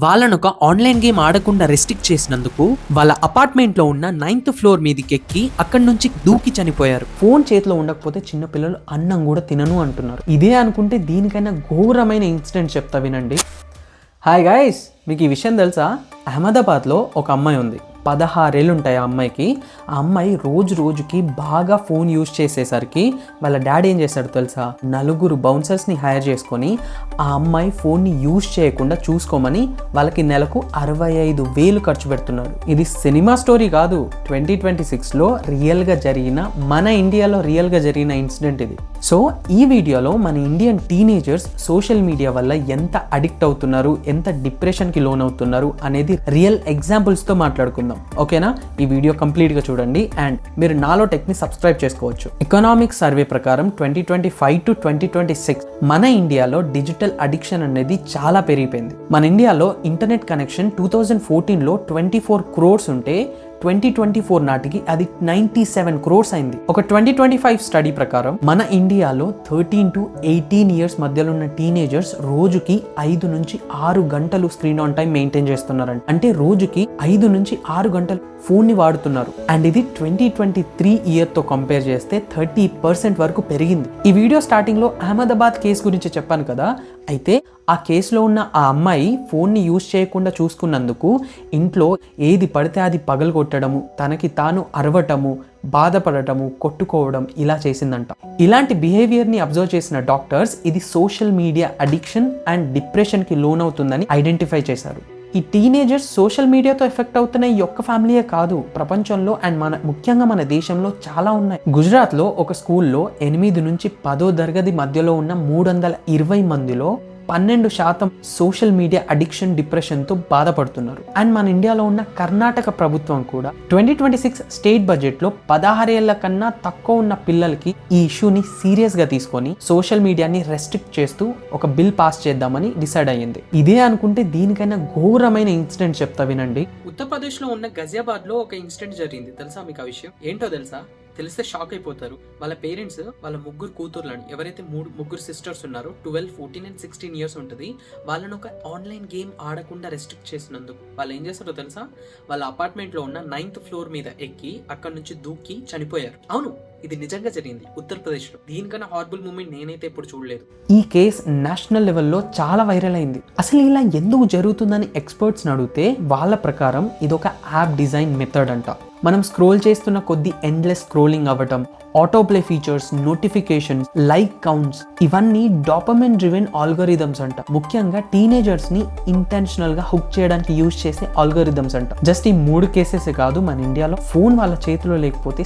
వాళ్ళను ఒక online game ఆడకుండా రెస్ట్రిక్ట్ చేసినందుకు వాళ్ళ అపార్ట్మెంట్ లో ఉన్న 9th ఫ్లోర్ మీదకి ఎక్కి అక్కడి నుంచి దూకి చనిపోయారు. ఫోన్ చేతిలో ఉండకపోతే చిన్నపిల్లలు అన్నం కూడా తినను అంటున్నారు. ఇదే అనుకుంటే దీనికైనా ఘోరమైన ఇన్సిడెంట్ చెప్తా వినండి. హాయ్ గాయ్స్, మీకు ఈ విషయం తెలుసా? అహ్మదాబాద్లో ఒక అమ్మాయి ఉంది. 16 ఏళ్ళు ఉంటాయి ఆ అమ్మాయికి. ఆ అమ్మాయి రోజు రోజుకి బాగా ఫోన్ యూజ్ చేసేసరికి వాళ్ళ డాడీ ఏం చేశాడు తెలుసా? 4 బౌన్సర్స్ని హైర్ చేసుకొని ఆ అమ్మాయి ఫోన్ని యూజ్ చేయకుండా చూసుకోమని వాళ్ళకి నెలకు 65,000 ఖర్చు పెడుతున్నాడు. ఇది సినిమా స్టోరీ కాదు, 2026లో రియల్గా జరిగిన, మన ఇండియాలో రియల్గా జరిగిన ఇన్సిడెంట్ ఇది. సో ఈ వీడియోలో మన ఇండియన్ టీనేజర్స్ సోషల్ మీడియా వల్ల ఎంత అడిక్ట్ అవుతున్నారు, ఎంత డిప్రెషన్కి లోన్ అవుతున్నారు అనేది రియల్ ఎగ్జాంపుల్స్తో మాట్లాడుకుందాం. ఓకేనా? ఈ వీడియో కంప్లీట్గా చూడండి అండ్ మీరు నాలో టెక్ని సబ్స్క్రైబ్ చేసుకోవచ్చు. ఎకనామిక్ సర్వే ప్రకారం 2025 to 2026 మన ఇండియాలో డిజిటల్ అడిక్షన్ అనేది చాలా పెరిగిపోయింది. మన ఇండియాలో ఇంటర్నెట్ కనెక్షన్ 2014లో 24 crores ఉంటే 2024 నాటికి అది 97 crores అయింది. ఒక 2025 స్టడీ ప్రకారం మన ఇండియాలో 13 to 18 years మధ్యలో ఉన్న టీనేజర్స్ రోజుకి 5 నుంచి 6 గంటలు స్క్రీన్ ఆన్ టైం మెయింటైన్ చేస్తున్నారంట. అంటే రోజుకి 5 నుంచి 6 గంటలు ఫోన్ ని వాడుతున్నారు. అండ్ ఇది 2023 ఇయర్ తో కంపేర్ చేస్తే 30% వరకు పెరిగింది. ఈ వీడియో స్టార్టింగ్ లో అహ్మదాబాద్ కేసు గురించి చెప్పాను కదా. అయితే ఆ కేసులో ఉన్న ఆ అమ్మాయి ఫోన్ని యూజ్ చేయకుండా చూసుకున్నందుకు ఇంట్లో ఏది పడితే అది పగలగొట్టడము, తనకి తాను అరవటము, బాధపడటము, కొట్టుకోవడం ఇలా చేసిందంట. ఇలాంటి బిహేవియర్ని అబ్జర్వ్ చేసిన డాక్టర్స్ ఇది సోషల్ మీడియా అడిక్షన్ అండ్ డిప్రెషన్కి లోన్ అవుతుందని ఐడెంటిఫై చేశారు. ఈ టీనేజర్స్ సోషల్ మీడియాతో ఎఫెక్ట్ అవుతున్న ఈ ఒక్క ఫ్యామిలీయే కాదు, ప్రపంచంలో అండ్ ముఖ్యంగా మన దేశంలో చాలా ఉన్నాయి. గుజరాత్లో ఒక స్కూల్లో 8 నుంచి 10వ తరగతి మధ్యలో ఉన్న 320 మందిలో 12% సోషల్ మీడియా అడిక్షన్, డిప్రెషన్తో బాధపడుతున్నారు. అండ్ మన ఇండియాలో ఉన్న కర్ణాటక ప్రభుత్వం కూడా 2026 స్టేట్ బడ్జెట్లో 16 ఏళ్ల కన్నా తక్కువ ఉన్న పిల్లలకి ఈ ఇష్యూని సీరియస్గా తీసుకొని సోషల్ మీడియాని రెస్ట్రిక్ట్ చేస్తూ ఒక బిల్ పాస్ చేద్దామని డిసైడ్ అయ్యింది. ఇదే అనుకుంటే దీనికైనా ఘోరమైన ఇన్సిడెంట్ చెప్తా వినండి. ఉత్తరప్రదేశ్లో ఉన్న గజియాబాద్లో ఒక ఇన్సిడెంట్ జరిగింది. తెలుసా మీకు ఆ విషయం? ఏంటో తెలుసా? తెలిస్తే షాక్ అయిపోతారు. వాళ్ళ పేరెంట్స్ వాళ్ళ 3 కూతుర్లని, ఎవరైతే 3 సిస్టర్స్ ఉన్నారో 12, 14 and 16 years ఉంటుంది, వాళ్ళని ఒక ఆన్లైన్ గేమ్ ఆడకుండా రెస్ట్రిక్ట్ చేసినందుకు వాళ్ళు ఏం చేస్తారో తెలుసా? వాళ్ళ అపార్ట్మెంట్లో ఉన్న 9th ఫ్లోర్ మీద ఎక్కి అక్కడ నుంచి దూకి చనిపోయారు. అవును, ఇది నిజంగా జరిగింది ఉత్తరప్రదేశ్లో. దీనికన్నా హార్బుల్ మూమెంట్ నేనైతే ఎప్పుడు చూడలేదు. ఈ కేస్ నేషనల్ లెవెల్లో చాలా వైరల్ అయింది. అసలు ఇలా ఎందుకు జరుగుతుందని ఎక్స్పర్ట్స్ని అడిగితే వాళ్ళ ప్రకారం ఇది ఒక యాప్ డిజైన్ మెథడ్ అంట. మనం స్క్రోల్ చేస్తున్న కొద్ది ఎండ్లెస్ స్క్రోలింగ్ అవ్వటం, autoplay features, notifications, like counts, ఇవన్నీ డోపమైన్ డ్రివెన్ ఆల్గోరిథమ్స్ అంట. ముఖ్యంగా టీనేజర్స్ ని ఇంటెన్షనల్ గా హుక్ చేయడానికి యూజ్ చేసే ఆల్గోరిథమ్స్ అంట. జస్ట్ ఈ 3 కేసెస్ కాదు, మన ఇండియాలో ఫోన్ వాళ్ళ చేతిలో లేకపోతే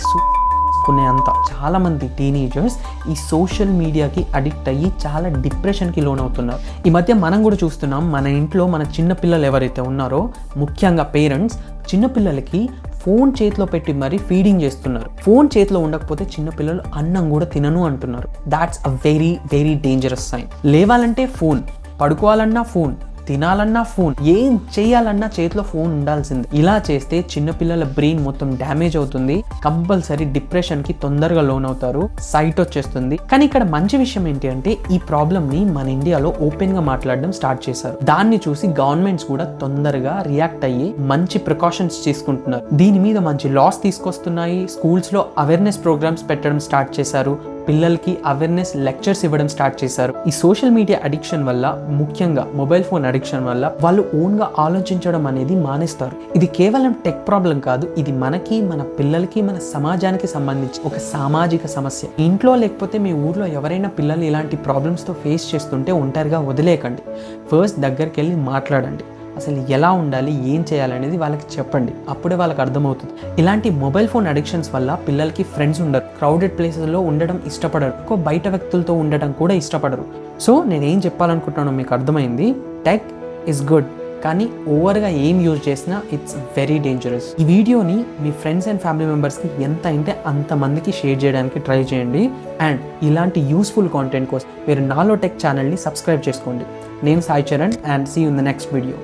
అంత చాలా మంది టీనేజర్స్ ఈ సోషల్ మీడియాకి అడిక్ట్ అయ్యి చాలా డిప్రెషన్కి లోన్ అవుతున్నారు. ఈ మధ్య మనం కూడా చూస్తున్నాం, మన ఇంట్లో మన చిన్నపిల్లలు ఎవరైతే ఉన్నారో, ముఖ్యంగా పేరెంట్స్ చిన్నపిల్లలకి ఫోన్ చేతిలో పెట్టి మరీ ఫీడింగ్ చేస్తున్నారు. ఫోన్ చేతిలో ఉండకపోతే చిన్నపిల్లలు అన్నం కూడా తినను అంటున్నారు. That's a very very dangerous sign. లేవాలంటే ఫోన్, పడుకోవాలన్నా ఫోన్, తినాలన్నా ఫోన్, ఏం చేయాలన్నా చేతిలో ఫోన్ ఉండాల్సింది. ఇలా చేస్తే చిన్నపిల్లల బ్రెయిన్ మొత్తం డ్యామేజ్ అవుతుంది. కంపల్సరీ డిప్రెషన్కి తొందరగా లోన్ అవుతారు, సైట్ వచ్చేస్తుంది. కానీ ఇక్కడ మంచి విషయం ఏంటి అంటే ఈ ప్రాబ్లమ్ని మన ఇండియాలో ఓపెన్గా మాట్లాడడం స్టార్ట్ చేశారు. దాన్ని చూసి గవర్నమెంట్స్ కూడా తొందరగా రియాక్ట్ అయ్యి మంచి ప్రికాషన్స్ తీసుకుంటున్నారు. దీని మీద మంచి లాస్ తీసుకొస్తున్నాయి. స్కూల్స్లో అవేర్నెస్ ప్రోగ్రామ్స్ పెట్టడం స్టార్ట్ చేశారు. పిల్లలకి అవేర్నెస్ లెక్చర్స్ ఇవ్వడం స్టార్ట్ చేశారు. ఈ సోషల్ మీడియా అడిక్షన్ వల్ల, ముఖ్యంగా మొబైల్ ఫోన్ అడిక్షన్ వల్ల వాళ్ళు ఓన్గా ఆలోచించడం అనేది మానేస్తారు. ఇది కేవలం టెక్ ప్రాబ్లం కాదు, ఇది మనకి, మన పిల్లలకి, మన సమాజానికి సంబంధించి ఒక సామాజిక సమస్య. ఇంట్లో లేకపోతే మీ ఊర్లో ఎవరైనా పిల్లలు ఇలాంటి ప్రాబ్లమ్స్తో ఫేస్ చేస్తుంటే ఒంటరిగా వదిలేయకండి. ఫస్ట్ దగ్గరికి వెళ్ళి మాట్లాడండి. అసలు ఎలా ఉండాలి, ఏం చేయాలనేది వాళ్ళకి చెప్పండి. అప్పుడే వాళ్ళకి అర్థమవుతుంది. ఇలాంటి మొబైల్ ఫోన్ అడిక్షన్స్ వల్ల పిల్లలకి ఫ్రెండ్స్ ఉండరు, క్రౌడెడ్ ప్లేసెస్లో ఉండడం ఇష్టపడరు, ఎక్కువ బయట వ్యక్తులతో ఉండడం కూడా ఇష్టపడరు. సో నేనేం చెప్పాలనుకుంటున్నానో మీకు అర్థమైంది. టెక్ ఇస్ గుడ్, కానీ ఓవర్గా ఏం యూజ్ చేసినా ఇట్స్ వెరీ డేంజరస్. ఈ వీడియోని మీ ఫ్రెండ్స్ అండ్ ఫ్యామిలీ మెంబర్స్కి ఎంత అయితే అంతమందికి షేర్ చేయడానికి ట్రై చేయండి. అండ్ ఇలాంటి యూస్ఫుల్ కాంటెంట్ కోసం మీరు నాలో టెక్ ఛానల్ని సబ్స్క్రైబ్ చేసుకోండి. నేను Sai Charan and see you in the next video.